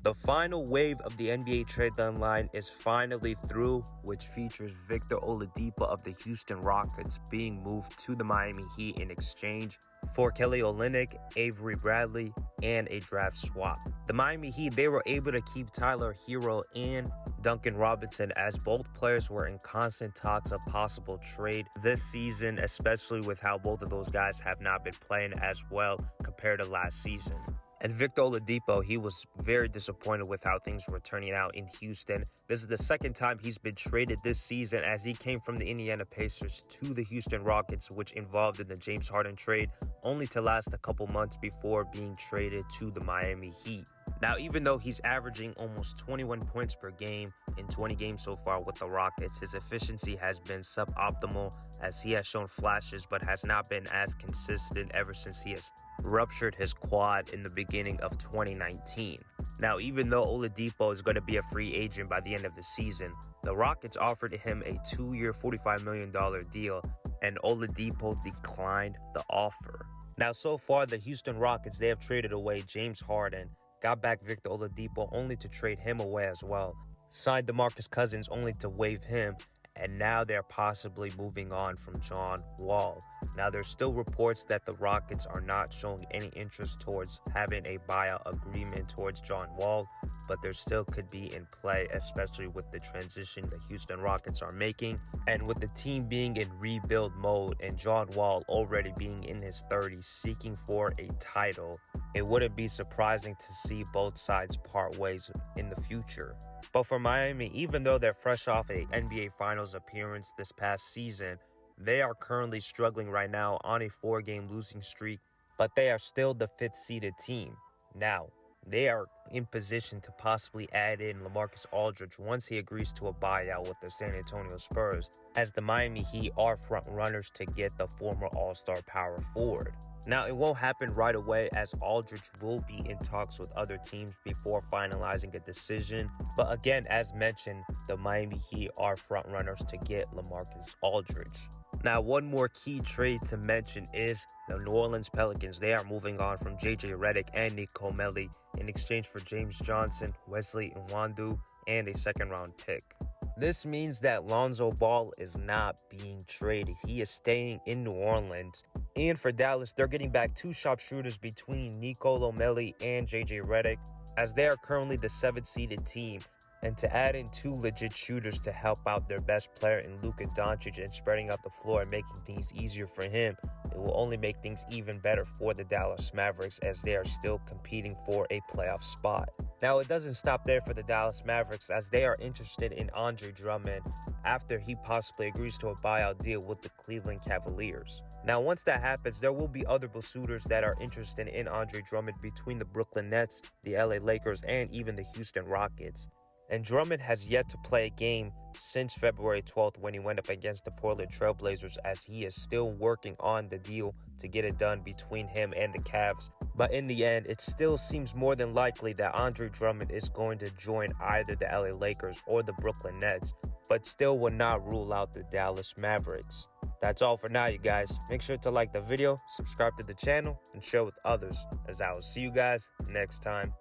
The final wave of the NBA trade deadline is finally through, which features Victor Oladipo of the Houston Rockets being moved to the Miami Heat in exchange for Kelly Olynyk, Avery Bradley, and a draft swap. The Miami Heat, they were able to keep Tyler Hero and Duncan Robinson, as both players were in constant talks of possible trade this season, especially with how both of those guys have not been playing as well compared to last season. And Victor Oladipo, he was very disappointed with how things were turning out in Houston. This is the second time he's been traded this season, as he came from the Indiana Pacers to the Houston Rockets, which involved in the James Harden trade, only to last a couple months before being traded to the Miami Heat. Now, even though he's averaging almost 21 points per game in 20 games so far with the Rockets, his efficiency has been suboptimal, as he has shown flashes but has not been as consistent ever since he has ruptured his quad in the beginning of 2019. Now, even though Oladipo is going to be a free agent by the end of the season, the Rockets offered him a 2-year, $45 million deal, and Oladipo declined the offer. Now, so far, the Houston Rockets, they have traded away James Harden, got back Victor Oladipo only to trade him away as well, signed DeMarcus Cousins only to waive him, and now they're possibly moving on from John Wall. Now, there's still reports that the Rockets are not showing any interest towards having a buyout agreement towards John Wall, but there still could be in play, especially with the transition the Houston Rockets are making, and with the team being in rebuild mode and John Wall already being in his 30s seeking for a title. It wouldn't be surprising to see both sides part ways in the future. But for Miami, even though they're fresh off an NBA Finals appearance this past season, they are currently struggling right now on a 4-game losing streak, but they are still the 5th seeded team. Now, they are in position to possibly add in LaMarcus Aldridge once he agrees to a buyout with the San Antonio Spurs, as the Miami Heat are front runners to get the former All-Star power forward. Now, it won't happen right away, as Aldridge will be in talks with other teams before finalizing a decision. But again, as mentioned, the Miami Heat are front runners to get LaMarcus Aldridge. Now, one more key trade to mention is the New Orleans Pelicans. They are moving on from J.J. Redick and Nick Comelli in exchange for James Johnson, Wesley Iwundu, and a second-round pick. This means that Lonzo Ball is not being traded. He is staying in New Orleans. And for Dallas, they're getting back 2 sharpshooters between Nicolo Melli and J.J. Redick, as they are currently the 7th-seeded team. And to add in 2 legit shooters to help out their best player in Luka Doncic and spreading out the floor and making things easier for him, it will only make things even better for the Dallas Mavericks, as they are still competing for a playoff spot. Now, it doesn't stop there for the Dallas Mavericks, as they are interested in Andre Drummond after he possibly agrees to a buyout deal with the Cleveland Cavaliers. Now, once that happens, there will be other suitors that are interested in Andre Drummond between the Brooklyn Nets, the LA Lakers, and even the Houston Rockets. And Drummond has yet to play a game since February 12th when he went up against the Portland Trail Blazers, as he is still working on the deal to get it done between him and the Cavs. But in the end, it still seems more than likely that Andre Drummond is going to join either the LA Lakers or the Brooklyn Nets, but still would not rule out the Dallas Mavericks. That's all for now, you guys. Make sure to like the video, subscribe to the channel, and share with others, as I will see you guys next time.